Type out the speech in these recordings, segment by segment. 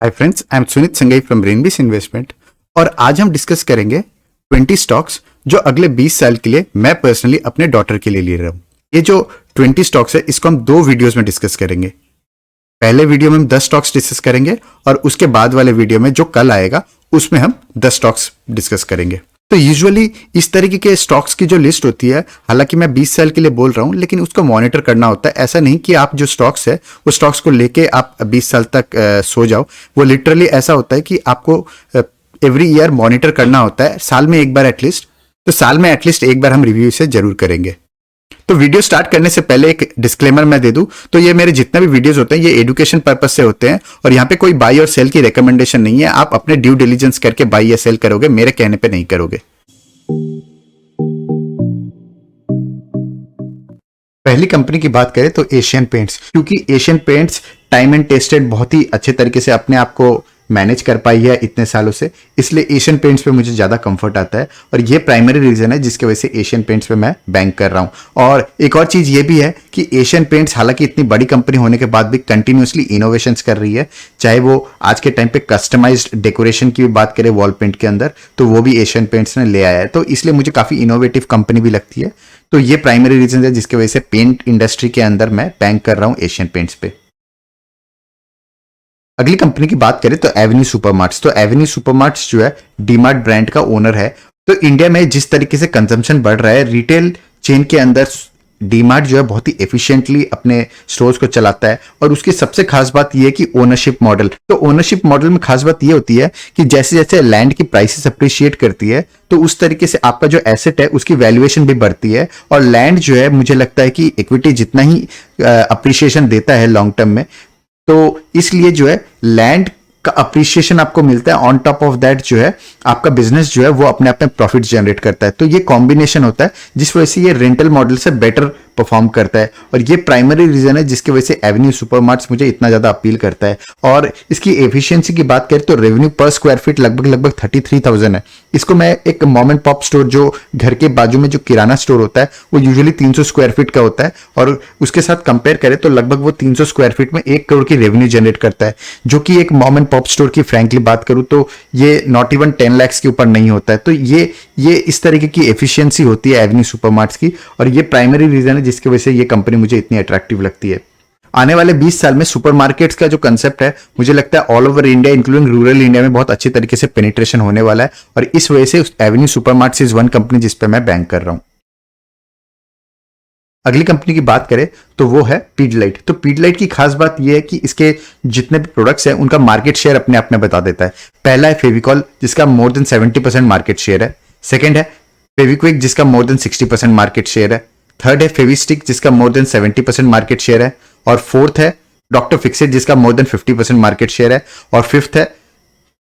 Hi friends, I am Sunit Sangai from Rainbees investment और आज हम डिस्कस करेंगे 20 स्टॉक्स जो अगले 20 साल के लिए मैं पर्सनली अपने डॉटर के लिए ले रहा हूं। ये जो 20 स्टॉक्स है इसको हम 2 वीडियोस में डिस्कस करेंगे। पहले वीडियो में हम 10 स्टॉक्स डिस्कस करेंगे और उसके बाद वाले वीडियो में जो कल आएगा उसमें हम 10 स्टॉक्स डिस्कस करेंगे। तो यूजुअली इस तरीके के स्टॉक्स की जो लिस्ट होती है, हालांकि मैं 20 साल के लिए बोल रहा हूं, लेकिन उसको मॉनिटर करना होता है। ऐसा नहीं कि आप जो स्टॉक्स है वो स्टॉक्स को लेके आप 20 साल तक सो जाओ। वो लिटरली ऐसा होता है कि आपको एवरी ईयर मॉनिटर करना होता है, साल में एक बार एटलीस्ट। तो साल में एटलीस्ट एक बार हम रिव्यू इसे जरूर करेंगे। तो वीडियो स्टार्ट करने से पहले एक डिस्क्लेमर मैं दे दूं, तो ये मेरे जितने भी वीडियोस होते हैं ये एजुकेशन पर्पस से होते हैं और यहाँ पे कोई बाई और सेल की रिकमेंडेशन नहीं है। आप अपने ड्यू डिलीजेंस करके बाई या सेल करोगे, मेरे कहने पे नहीं करोगे। पहली कंपनी की बात करें तो एशियन पेंट्स, क्योंकि Asian paints time and tested बहुत ही अच्छे तरीके से अपने आप को मैनेज कर पाई है इतने सालों से, इसलिए एशियन पेंट्स पे मुझे ज्यादा कंफर्ट आता है और ये प्राइमरी रीजन है जिसकी वजह से एशियन पेंट्स पे मैं बैंक कर रहा हूं। और एक और चीज ये भी है कि एशियन पेंट्स हालांकि इतनी बड़ी कंपनी होने के बाद भी कंटिन्यूसली इनोवेशंस कर रही है। चाहे वो आज के टाइम पे कस्टमाइज्ड डेकोरेशन की भी बात करें वॉल पेंट के अंदर, तो वो भी एशियन पेंट्स ने ले आया है। तो इसलिए मुझे काफी इनोवेटिव कंपनी भी लगती है। तो ये प्राइमरी रीजन है जिसकी वजह से पेंट इंडस्ट्री के अंदर मैं बैंक कर रहा हूं एशियन पेंट्स पे। अगली कंपनी की बात करें तो एवेन्यू सुपरमार्ट्स। तो एवेन्यू सुपरमार्ट्स जो है डीमार्ट ब्रांड का ओनर है। तो इंडिया में जिस तरीके से कंजम्पशन बढ़ रहा है रिटेल चेन के अंदर, डीमार्ट जो है बहुत ही एफिशिएंटली अपने स्टोर्स को चलाता है और उसकी सबसे खास बात यह है कि ओनरशिप मॉडल। तो ओनरशिप मॉडल में खास बात यह होती है कि जैसे जैसे लैंड की प्राइसेस अप्रिशिएट करती है तो उस तरीके से आपका जो एसेट है उसकी वैल्यूएशन भी बढ़ती है। और लैंड जो है मुझे लगता है कि इक्विटी जितना ही अप्रिशिएशन देता है लॉन्ग टर्म में, तो इसलिए जो है लैंड का अप्रिशिएशन आपको मिलता है। ऑन टॉप ऑफ दैट जो है आपका बिजनेस जो है वो अपने आप में प्रॉफिट जनरेट करता है। तो ये कॉम्बिनेशन होता है जिस वजह से ये रेंटल मॉडल से बेटर परफॉर्म करता है और ये प्राइमरी रीजन है जिसकी वजह से एवेन्यू सुपरमार्ट्स मुझे इतना ज्यादा अपील करता है। और इसकी एफिशिएंसी की बात करें तो रेवेन्यू पर स्क्वायर फीट लगभग 33,000 है। इसको मैं एक मॉम एंड पॉप स्टोर जो घर के बाजू में जो किराना स्टोर होता है वो यूजुअली 300 स्क्वायर फीट का होता है और उसके साथ कंपेयर करें तो लगभग वो 300 स्क्वायर फीट में 1 करोड़ की रेवेन्यू जनरेट करता है, जो कि एक मॉम एंड पॉप स्टोर की फ्रैंकली बात करूं तो ये नॉट इवन 10 लाख के ऊपर नहीं होता है। तो ये इस तरीके की एफिशिएंसी होती है एवेन्यू सुपरमार्ट्स की और ये प्राइमरी रीजन है जिसकी वजह से ये कंपनी मुझे इतनी अट्रैक्टिव लगती है। आने वाले 20 साल में सुपरमार्केट्स का जो कंसेप्ट है मुझे लगता है all over India including rural India में बहुत अच्छे तरीके से पेनिट्रेशन होने वाला है और इस वजह से Avenue Supermarts is one company जिस पे मैं बैंक कर रहा हूं। अगली कंपनी की बात करें तो वो है पीडिलाइट। तो पीडिलाइट की खास बात यह है कि इसके जितने भी प्रोडक्ट्स हैं उनका मार्केट शेयर अपने आप में बता देता है। पहला है फेविकॉल जिसका मोर देन 70% मार्केट शेयर है। सेकंड है फेविक्विक जिसका मोर देन 60% मार्केट शेयर है। थर्ड है फेविस्टिक जिसका मोर देन 70% मार्केट शेयर है और फोर्थ है डॉक्टर फिक्सिट जिसका मोर देन 50% मार्केट शेयर है और फिफ्थ है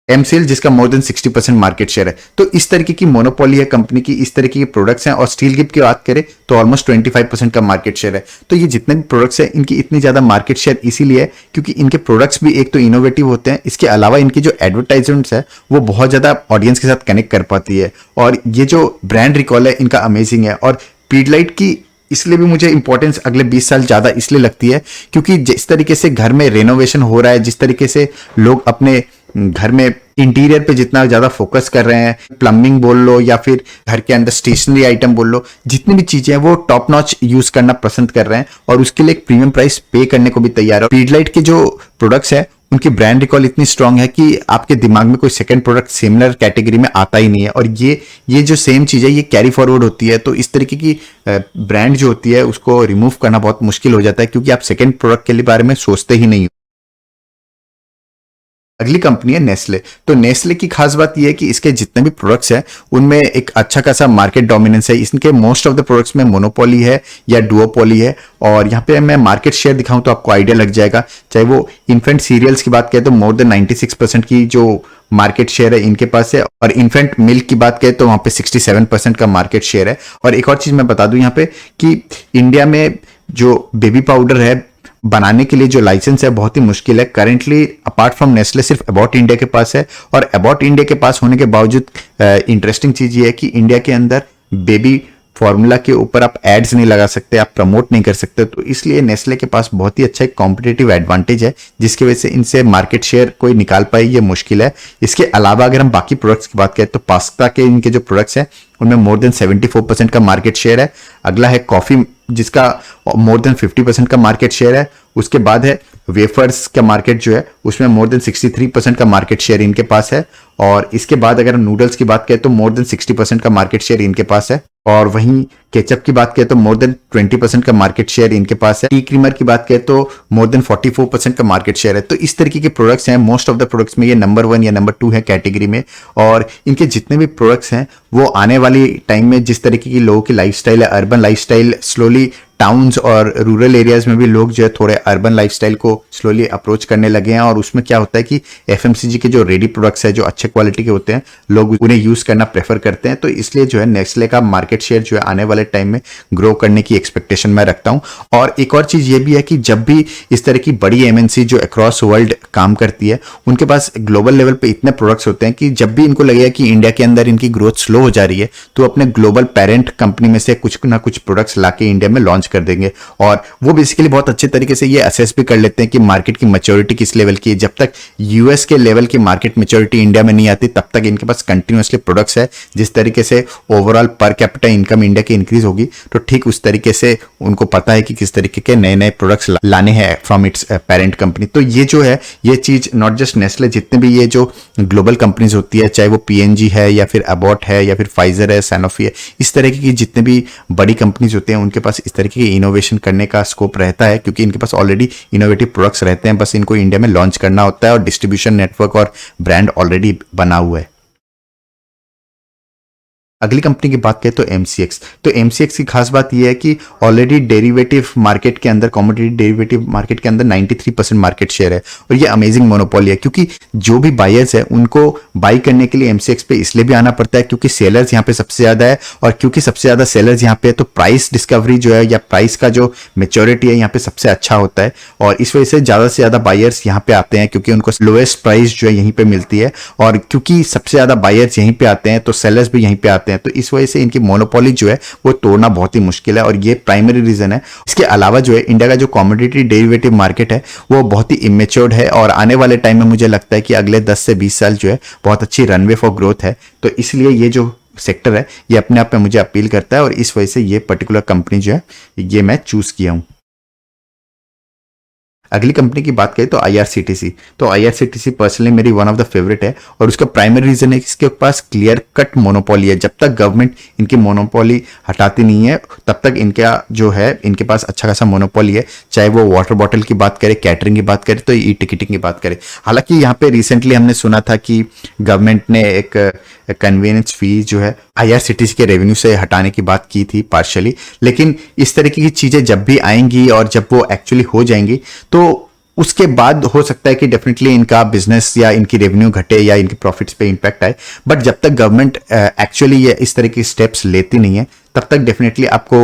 एमसीएल जिसका मोर देन 60% मार्केट शेयर है। तो इस तरीके की मोनोपोली है कंपनी की, इस तरीके के प्रोडक्ट्स हैं। और स्टील गिप की बात करें तो ऑलमोस्ट 25% का मार्केट शेयर है। तो ये जितने भी प्रोडक्ट्स हैं इनकी इतनी ज्यादा मार्केट शेयर इसीलिए है क्योंकि इनके प्रोडक्ट्स भी एक तो इनोवेटिव होते हैं, इसके अलावा इनकी जो एडवर्टाइजमेंट्स है वो बहुत ज्यादा ऑडियंस के साथ कनेक्ट कर पाती है और ये जो ब्रांड रिकॉल है इनका अमेजिंग है। और पीडिलाइट की इसलिए भी मुझे इंपॉर्टेंस अगले 20 साल ज्यादा इसलिए लगती है क्योंकि जिस तरीके से घर में रेनोवेशन हो रहा है, जिस तरीके से लोग अपने घर में इंटीरियर पे जितना ज्यादा फोकस कर रहे हैं, प्लम्बिंग बोल लो या फिर घर के अंदर स्टेशनरी आइटम बोल लो, जितनी भी चीजें हैं वो टॉप नॉच यूज करना पसंद कर रहे हैं और उसके लिए एक प्रीमियम प्राइस पे करने को भी तैयार है। पीडिलाइट के जो प्रोडक्ट्स है उनकी ब्रांड रिकॉल इतनी स्ट्रांग है कि आपके दिमाग में कोई सेकंड प्रोडक्ट सिमिलर कैटेगरी में आता ही नहीं है और ये जो सेम चीज है ये कैरी फॉरवर्ड होती है। तो इस तरीके की ब्रांड जो होती है उसको रिमूव करना बहुत मुश्किल हो जाता है क्योंकि आप सेकंड प्रोडक्ट के लिए बारे में सोचते ही नहीं। अगली कंपनी है नेस्ले। तो नेस्ले की खास बात यह है कि इसके जितने भी प्रोडक्ट्स हैं उनमें एक अच्छा खासा मार्केट डोमिनेंस है। इसके मोस्ट ऑफ द प्रोडक्ट्स में मोनोपोली है या डुओपोली है और यहाँ पे मैं मार्केट शेयर दिखाऊं तो आपको आइडिया लग जाएगा। चाहे वो इन्फेंट सीरियल्स की बात करें तो मोर देन 96% की जो मार्केट शेयर है इनके पास है और इन्फेंट मिल्क की बात करें तो वहां पे 67% का मार्केट शेयर है। और एक और चीज मैं बता दूं यहाँ पे कि इंडिया में जो बेबी पाउडर है बनाने के लिए जो लाइसेंस है बहुत ही मुश्किल है। करेंटली अपार्ट फ्रॉम नेस्ले सिर्फ अबाउट इंडिया के पास है और अबाउट इंडिया के पास होने के बावजूद इंटरेस्टिंग चीज ये है कि इंडिया के अंदर बेबी फॉर्मूला के ऊपर आप एड्स नहीं लगा सकते, आप प्रमोट नहीं कर सकते, तो इसलिए नेस्ले के पास बहुत ही अच्छा एक कॉम्पिटिटिव एडवांटेज है, जिसकी वजह से इनसे मार्केट शेयर कोई निकाल पाए ये मुश्किल है। इसके अलावा अगर हम बाकी प्रोडक्ट्स की बात करें तो पास्ता के इनके जो प्रोडक्ट्स हैं उनमें मोर देन 74% का मार्केट शेयर है। अगला है कॉफी जिसका मोर देन 50% का मार्केट शेयर है। उसके बाद है वेफर्स का मार्केट जो है उसमें मोर देन 63% का मार्केट शेयर इनके पास है। और इसके बाद अगर नूडल्स की बात करें तो मोर देन 60% का मार्केट शेयर इनके पास है। और वहीं केचप की बात करें तो मोर देन 20% का मार्केट शेयर इनके पास है। टी क्रीमर की बात करें तो मोर देन 44% का मार्केट शेयर है। तो इस तरीके के प्रोडक्ट्स हैं, मोस्ट ऑफ द प्रोडक्ट्स में ये नंबर 1 या नंबर 2 है कैटेगरी में। और इनके जितने भी प्रोडक्ट्स हैं वो आने वाली टाइम में जिस तरीके की लोगों की लाइफस्टाइल है, अर्बन लाइफस्टाइल, स्लोली टाउन्स और रूरल एरियाज में भी लोग जो है थोड़े अर्बन लाइफस्टाइल को स्लोली अप्रोच करने लगे हैं। और उसमें क्या होता है कि एफएमसीजी के जो रेडी प्रोडक्ट्स है जो अच्छे क्वालिटी के होते हैं, लोग उन्हें यूज करना प्रेफर करते हैं। तो इसलिए जो है नेस्ले का मार्केट शेयर जो है आने वाले टाइम में ग्रो करने की एक्सपेक्टेशन मैं रखता हूं। और एक और चीज ये भी है कि जब भी इस तरह की बड़ी एमएनसी जो अक्रॉस वर्ल्ड काम करती है, उनके पास ग्लोबल लेवल पे इतने प्रोडक्ट्स होते हैं कि जब भी इनको लगेगा कि इंडिया के अंदर इनकी ग्रोथ स्लो हो जा रही है, तो अपने ग्लोबल पेरेंट कंपनी में से कुछ ना कुछ प्रोडक्ट्स लाके इंडिया में लॉन्च कर देंगे। और वो बेसिकली बहुत अच्छे तरीके से ये असेस भी कर लेते हैं कि मार्केट की मैच्योरिटी किस लेवल की है। जब तक यूएस के लेवल की मार्केट मैच्योरिटी इंडिया में नहीं आती, तब तक इनके पास कंटिन्यूअसली प्रोडक्ट्स है। जिस तरीके से overall per capita income India की इंक्रीज होगी, तो ठीक उस तरीके से उनको पता है कि किस तरीके के नए नए प्रोडक्ट्स लाने हैं फ्रॉम इट्स पेरेंट कंपनी। तो ये जो है ये चीज नॉट जस्ट नेस्ले, जितने भी ये जो ग्लोबल कंपनीज होती है, चाहे वो पीएनजी है या फिर अबॉट है या फिर फाइजर है, सैनोफी है, इस तरीके की जितने भी बड़ी कंपनीज होते हैं उनके पास इस तरीके की इनोवेशन करने का स्कोप रहता है, क्योंकि इनके पास ऑलरेडी इनोवेटिव प्रोडक्ट्स रहते हैं। बस इनको इंडिया में लॉन्च करना होता है और डिस्ट्रीब्यूशन नेटवर्क और ब्रांड ऑलरेडी बना हुआ है। अगली कंपनी की बात करें तो एमसीएक्स। तो एमसीएक्स की खास बात यह है कि ऑलरेडी डेरिवेटिव मार्केट के अंदर, कमोडिटी डेरिवेटिव मार्केट के अंदर 93% मार्केट शेयर है। और ये अमेजिंग मोनोपोली है, क्योंकि जो भी बायर्स है उनको बाई करने के लिए एमसीएक्स पे इसलिए भी आना पड़ता है क्योंकि सेलर्स यहाँ पे सबसे ज्यादा है। और क्योंकि सबसे ज्यादा सेलर्स यहाँ पे है, तो प्राइस डिस्कवरी जो है या प्राइस का जो मेच्योरिटी है यहाँ पे सबसे अच्छा होता है। और इस वजह से ज्यादा बायर्स यहाँ पे आते हैं, क्योंकि उनको लोएस्ट प्राइस जो है यहीं पे मिलती है। और क्योंकि सबसे ज्यादा बायर्स यहीं पे आते हैं, तो सेलर्स भी यहीं पे आते हैं। तो इस वजह से इनकी मोनोपोली जो है वो तोड़ना बहुत ही मुश्किल है, और ये प्राइमरी रीजन है। इसके अलावा जो है इंडिया का जो कमोडिटी डेरिवेटिव मार्केट है वो बहुत ही इमेच्योर्ड है, और आने वाले टाइम में मुझे लगता है कि अगले 10 से 20 साल जो है बहुत अच्छी रनवे फॉर ग्रोथ है। तो इसलिए ये जो सेक्टर है ये अपने आप में मुझे अपील करता है, और इस वजह से ये पर्टिकुलर कंपनी जो है ये मैं चूज किया हूं। अगली कंपनी की बात करें तो आईआरसीटीसी। तो आईआरसीटीसी पर्सनली मेरी वन ऑफ द फेवरेट है, और उसका प्राइमरी रीजन है कि इसके पास क्लियर कट मोनोपोली है। जब तक गवर्नमेंट इनकी मोनोपोली हटाती नहीं है तब तक इनका जो है इनके पास अच्छा खासा मोनोपोली है। चाहे वो वाटर बॉटल की बात करें, कैटरिंग की बात करें, तो ई टिकटिंग की बात करें। हालांकि यहाँ पे रिसेंटली हमने सुना था कि गवर्नमेंट ने एक कन्वीनियंस फी जो है आईआरसीटीसी के रेवेन्यू से हटाने की बात की थी पार्शियली, लेकिन इस तरीके की चीजें जब भी आएंगी और जब वो एक्चुअली हो जाएंगी तो उसके बाद हो सकता है कि डेफिनेटली इनका बिजनेस या इनकी रेवेन्यू घटे या इनके प्रॉफिट्स पे इंपैक्ट आए। बट जब तक गवर्नमेंट एक्चुअली ये इस तरह की स्टेप्स लेती नहीं है तब तक डेफिनेटली आपको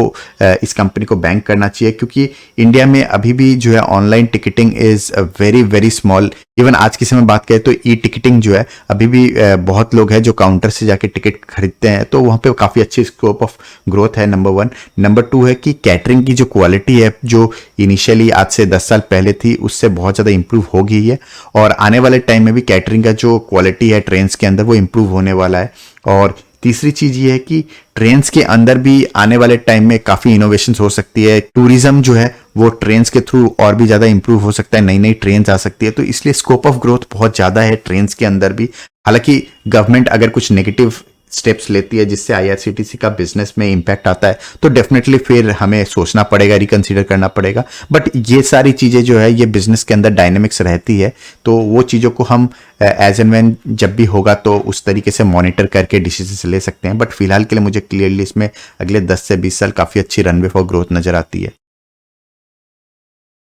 इस कंपनी को बैंक करना चाहिए, क्योंकि इंडिया में अभी भी जो है online ticketing is very very small. Even आज के समय बात करें तो ई टिकटिंग जो है अभी भी बहुत लोग हैं जो काउंटर से जाके टिकट खरीदते हैं, तो वहाँ पे काफ़ी अच्छी स्कोप ऑफ ग्रोथ है, नंबर 1। नंबर 2 है कि कैटरिंग की जो क्वालिटी है जो इनिशियली आज से 10 साल पहले थी उससे बहुत ज़्यादा इंप्रूव हो गई है, और आने वाले टाइम में भी कैटरिंग का जो क्वालिटी है ट्रेन्स के अंदर वो इंप्रूव होने वाला है। और तीसरी चीज ये है कि ट्रेन्स के अंदर भी आने वाले टाइम में काफी इनोवेशंस हो सकती है। टूरिज्म जो है वो ट्रेन्स के थ्रू और भी ज्यादा इंप्रूव हो सकता है, नई नई ट्रेन्स आ सकती है। तो इसलिए स्कोप ऑफ ग्रोथ बहुत ज्यादा है ट्रेन्स के अंदर भी। हालांकि गवर्नमेंट अगर कुछ नेगेटिव स्टेप्स लेती है जिससे आईआरसीटीसी का बिजनेस में इंपैक्ट आता है तो डेफिनेटली फिर हमें सोचना पड़ेगा, रिकंसीडर करना पड़ेगा। बट ये सारी चीजें जो है ये बिजनेस के अंदर डायनेमिक्स रहती है, तो वो चीजों को हम एज एंड व्हेन जब भी होगा तो उस तरीके से मॉनिटर करके डिसीजन ले सकते हैं। बट फिलहाल के लिए मुझे क्लियरली इसमें अगले 10 से 20 साल काफी अच्छी रनवे फॉर ग्रोथ नजर आती है।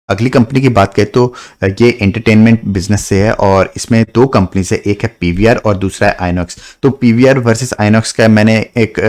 अगली कंपनी की बात करें तो ये एंटरटेनमेंट बिजनेस से है, और इसमें 2 कंपनी है, एक है पीवीआर और दूसरा है आइनॉक्स। तो पीवीआर वर्सेस आइनॉक्स का मैंने एक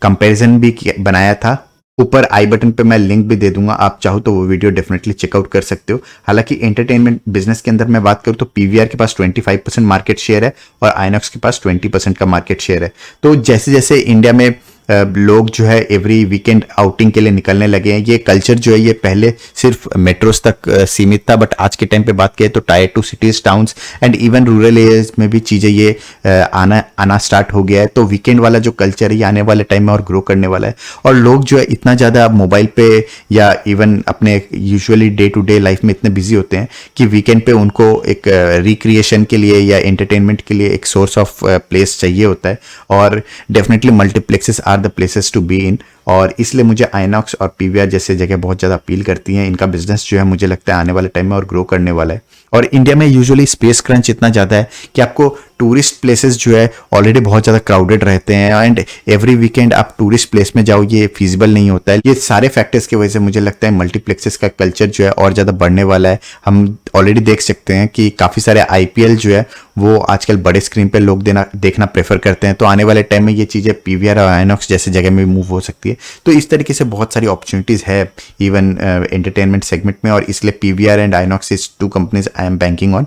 कंपैरिजन भी बनाया था, ऊपर आई बटन पे मैं लिंक भी दे दूंगा, आप चाहो तो वो वीडियो डेफिनेटली चेकआउट कर सकते हो। हालांकि एंटरटेनमेंट बिजनेस के अंदर मैं बात करूं तो पीवीआर के पास 25% मार्केट शेयर है और आइनॉक्स के पास 20% का मार्केट शेयर है। तो जैसे जैसे इंडिया में लोग जो है एवरी वीकेंड आउटिंग के लिए निकलने लगे हैं। ये कल्चर जो है ये पहले सिर्फ मेट्रोज तक सीमित था, बट आज के टाइम पे बात करें तो tyre 2 cities, towns and even rural areas में भी चीज़ें ये आना स्टार्ट हो गया है। तो वीकेंड वाला जो कल्चर है ये आने वाले टाइम में और ग्रो करने वाला है, और लोग जो है इतना ज़्यादा मोबाइल पे या इवन अपने usually day to day life में इतने बिजी होते हैं कि वीकेंड पे उनको एक रिक्रिएशन के लिए या एंटरटेनमेंट के लिए एक सोर्स ऑफ प्लेस चाहिए होता है, और definitely multiplexes are the places to be in. और इसलिए मुझे आइनॉक्स और पीवीआर जैसे जगह बहुत ज़्यादा अपील करती हैं। इनका बिजनेस जो है मुझे लगता है आने वाले टाइम में और ग्रो करने वाला है। और इंडिया में यूजुअली स्पेस क्रंच इतना ज़्यादा है कि आपको टूरिस्ट प्लेसेस जो है ऑलरेडी बहुत ज़्यादा क्राउडेड रहते हैं, एंड एवरी वीकेंड आप टूरिस्ट प्लेस में जाओ ये फीजिबल नहीं होता है। ये सारे फैक्टर्स की वजह से मुझे लगता है मल्टीप्लेक्सेस का कल्चर जो है और ज़्यादा बढ़ने वाला है। हम ऑलरेडी देख सकते हैं कि काफ़ी सारे आईपीएल जो है वो आजकल बड़े स्क्रीन पे लोग देखना प्रेफर करते हैं। तो आने वाले टाइम में ये चीज़ें पीवीआर और आइनॉक्स जैसे जगह में मूव हो सकती है। तो इस तरीके से बहुत सारी अपॉर्चुनिटीज़ है इवन एंटरटेनमेंट सेगमेंट में, और इसलिए PVR and INOX is 2 companies I am banking on.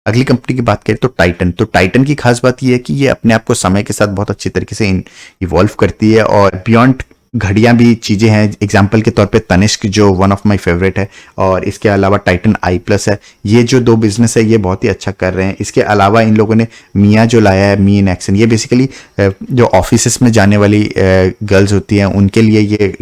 अगली कंपनी की बात करें तो टाइटन। तो टाइटन की खास बात यह है कि ये अपने आप को समय के साथ बहुत अच्छी तरीके से इवॉल्व करती है, और बियॉन्ड घड़ियां भी चीज़ें हैं। एग्जाम्पल के तौर पे तनिष्क जो वन ऑफ माय फेवरेट है, और इसके अलावा टाइटन आई प्लस है। ये जो 2 बिजनेस है ये बहुत ही अच्छा कर रहे हैं। इसके अलावा इन लोगों ने मिया जो लाया है, मी इन एक्शन, ये बेसिकली जो ऑफिस में जाने वाली गर्ल्स होती हैं उनके लिए ये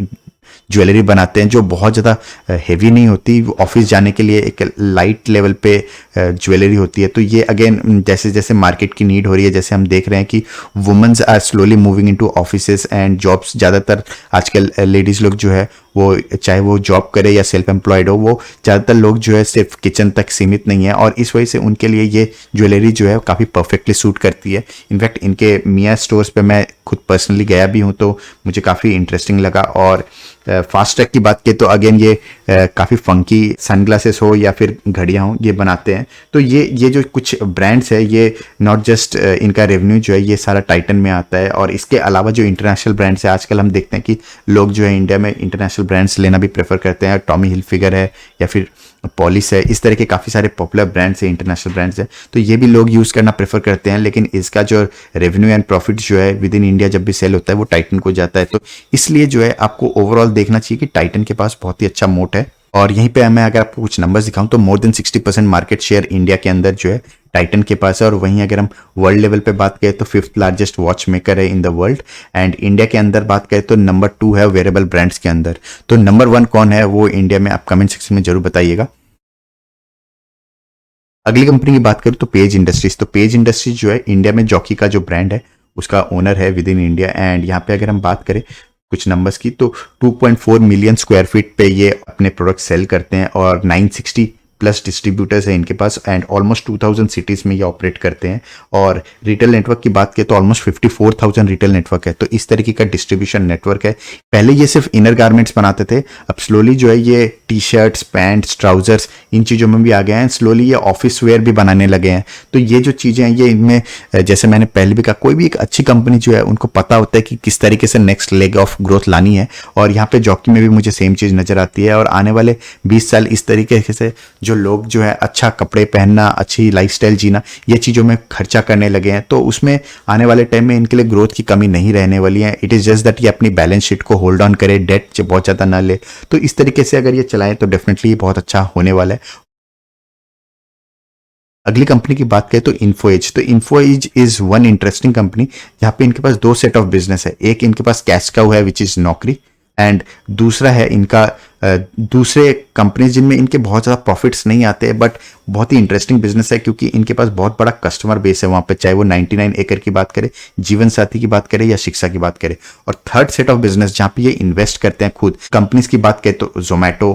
ज्वेलरी बनाते हैं जो बहुत ज़्यादा हेवी नहीं होती, ऑफिस जाने के लिए एक लाइट लेवल पे ज्वेलरी होती है। तो ये अगेन जैसे जैसे मार्केट की नीड हो रही है, जैसे हम देख रहे हैं कि womens are slowly moving into offices and jobs. ज़्यादातर आजकल लेडीज़ लोग जो है वो चाहे वो जॉब करे या सेल्फ एम्प्लॉयड हो, वो ज़्यादातर लोग जो है सिर्फ किचन तक सीमित नहीं है, और इस वजह से उनके लिए ये ज्वेलरी जो है काफ़ी परफेक्टली सूट करती है। इनफैक्ट इनके मिया स्टोर्स पे मैं खुद पर्सनली गया भी हूँ, तो मुझे काफ़ी इंटरेस्टिंग लगा। और फास्ट ट्रैक की बात करें तो अगेन ये काफ़ी फंकी सनग्लासेस हो या फिर घड़ियाँ हो ये बनाते हैं। तो ये जो कुछ ब्रांड्स है ये नॉट जस्ट इनका रेवेन्यू जो है ये सारा टाइटन में आता है, और इसके अलावा जो इंटरनेशनल ब्रांड्स है आजकल हम देखते हैं कि लोग जो है इंडिया में इंटरनेशनल ब्रांड्स लेना भी प्रेफर करते हैं। टॉमी हिलफिगर है या फिर पॉलिस है, इस तरह के काफ़ी सारे पॉपुलर ब्रांड्स है, इंटरनेशनल ब्रांड्स है, तो ये भी लोग यूज़ करना प्रेफर करते हैं। लेकिन इसका जो रेवेन्यू एंड प्रॉफिट जो है विद इन इंडिया जब भी सेल होता है वो टाइटन को जाता है। तो इसलिए जो है आपको ओवरऑल देखना चाहिए कि टाइटन के पास बहुत ही अच्छा मोट है। और यहीं पे मैं अगर आपको कुछ नंबर्स दिखाऊं तो more than 60% market share India के अंदर जो है टाइटन के पास है। और वहीं अगर हम वर्ल्ड लेवल पे बात करें तो 5th लार्जेस्ट वॉच मेकर है in the world, and India के अंदर बात करें तो नंबर 2 है वेयरेबल ब्रांड्स के अंदर। तो नंबर 1 कौन है वो इंडिया में आप कमेंट सेक्शन में जरूर बताइएगा। अगली कंपनी की बात करूं तो पेज इंडस्ट्रीज। तो पेज इंडस्ट्रीज जो है इंडिया में जॉकी का जो ब्रांड है उसका ओनर है विद इन इंडिया, एंड यहाँ पे अगर हम बात करें कुछ नंबर्स की तो 2.4 मिलियन स्क्वायर फीट पे ये अपने प्रोडक्ट सेल करते हैं, और 960 प्लस डिस्ट्रीब्यूटर्स है इनके पास, एंड ऑलमोस्ट 2000 सिटीज़ में ये ऑपरेट करते हैं। और रिटेल नेटवर्क की बात करें तो ऑलमोस्ट 54,000 रिटेल नेटवर्क है। तो इस तरीके का डिस्ट्रीब्यूशन नेटवर्क है। पहले ये सिर्फ इनर गारमेंट्स बनाते थे, अब स्लोली जो है ये टी शर्ट्स, पैंट्स, ट्राउजर्स इन चीज़ों में भी आ गए हैं। स्लोली ये ऑफिस वेयर भी बनाने लगे हैं। तो ये जो चीज़ें हैं ये इनमें जैसे मैंने पहले भी कहा, कोई भी एक अच्छी कंपनी जो है उनको पता होता है कि किस तरीके से नेक्स्ट लेग ऑफ ग्रोथ लानी है, और यहाँ पे जॉकी में भी मुझे सेम चीज़ नजर आती है। और आने वाले 20 साल इस तरीके से जो लोग जो है अच्छा कपड़े पहनना, अच्छी लाइफस्टाइल जीना, ये चीज़ों में खर्चा करने लगे हैं, तो उसमें आने वाले टाइम में इनके लिए ग्रोथ की कमी नहीं रहने वाली है। इट इज़ जस्ट दैट ये अपनी बैलेंस शीट को होल्ड ऑन करे, डेट बहुत ज़्यादा ना ले। तो इस तरीके से अगर ये चलाएं तो डेफिनेटली बहुत अच्छा होने वाला है। अगली कंपनी की बात करें तो इन्फोएज। तो Info Edge is one interesting company जहाँ पे इनके पास 2 सेट ऑफ बिजनेस है। एक इनके पास कैश काउ है विच इज नौकरी, एंड दूसरा है इनका दूसरे कंपनीज जिनमें इनके बहुत ज़्यादा प्रॉफिट्स नहीं आते, बट बहुत ही इंटरेस्टिंग बिजनेस है क्योंकि इनके पास बहुत बड़ा कस्टमर बेस है वहाँ पे, चाहे वो 99 एकड़ की बात करें, जीवन साथी की बात करें या शिक्षा की बात करें। और थर्ड सेट ऑफ बिजनेस जहाँ पे ये इन्वेस्ट करते हैं खुद, कंपनीज की बात करें तो जोमैटो,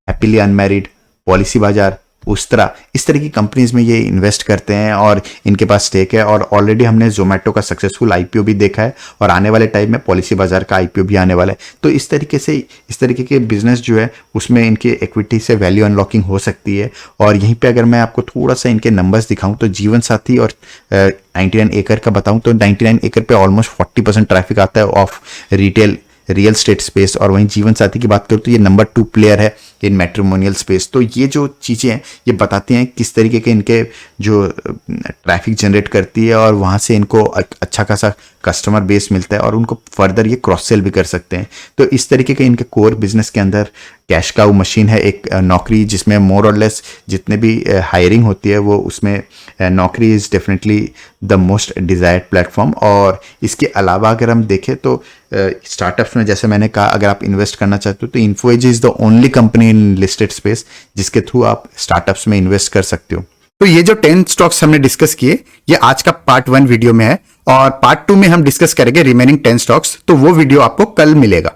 हैप्पीली अनमैरिड, पॉलिसी बाजार, उस्तरा, इस तरह की कंपनीज में ये इन्वेस्ट करते हैं और इनके पास स्टेक है। और ऑलरेडी हमने जोमैटो का सक्सेसफुल आईपीओ भी देखा है, और आने वाले टाइम में पॉलिसी बाजार का आईपीओ भी आने वाला है। तो इस तरीके के बिजनेस जो है उसमें इनकी इक्विटी से वैल्यू अनलॉकिंग हो सकती है। और यहीं पे अगर मैं आपको थोड़ा सा इनके नंबर्स दिखाऊं तो जीवन साथी और 99 एकड़ का बताऊं तो 99 एकड़ पे ऑलमोस्ट 40% ट्रैफिक आता है of retail real estate space, और वहीं जीवन साथी की बात करूँ तो ये नंबर 2 प्लेयर है इन मैट्रिमोनियल स्पेस। तो ये जो चीज़ें हैं ये बताती हैं किस तरीके के इनके जो ट्रैफिक जनरेट करती है, और वहाँ से इनको अच्छा खासा कस्टमर बेस मिलता है और उनको फर्दर ये क्रॉस सेल भी कर सकते हैं। तो इस तरीके के इनके कोर बिजनेस के अंदर कैश काउ मशीन है, एक नौकरी जिसमें मोर और लेस जितने भी हायरिंग होती है वो उसमें नौकरी is definitely the most desired platform. और इसके अलावा अगर हम देखें तो स्टार्टअप्स में जैसे मैंने कहा, अगर आप इन्वेस्ट करना चाहते हो तो Info Edge is the only company in listed space जिसके थ्रू आप स्टार्टअप्स में इन्वेस्ट कर सकते हो। तो ये जो 10 स्टॉक्स हमने डिस्कस किए ये आज का पार्ट 1 वीडियो में है, और पार्ट 2 में हम डिस्कस करेंगे रिमेनिंग 10 स्टॉक्स, तो वो वीडियो आपको कल मिलेगा।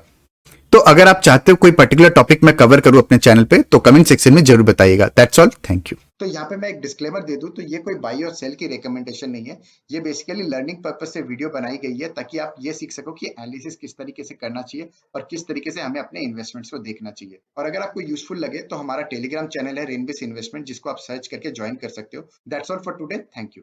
तो अगर आप चाहते हो कोई पर्टिकुलर टॉपिक मैं कवर करूं अपने चैनल पे तो कमेंट सेक्शन में जरूर बताइएगा। That's all, thank you. तो यहाँ पे मैं एक डिस्क्लेमर दे दूं, तो ये कोई बाई और सेल की रिकमेंडेशन नहीं है, ये बेसिकली लर्निंग पर्पज से वीडियो बनाई गई है ताकि आप ये सीख सको कि एनालिसिस किस तरीके से करना चाहिए और किस तरीके से हमें अपने इन्वेस्टमेंट्स को देखना चाहिए। और अगर आपको यूजफुल लगे तो हमारा टेलीग्राम चैनल है रेनबेस इन्वेस्टमेंट, जिसको आप सर्च करके ज्वाइन कर सकते हो। That's all for today, thank you.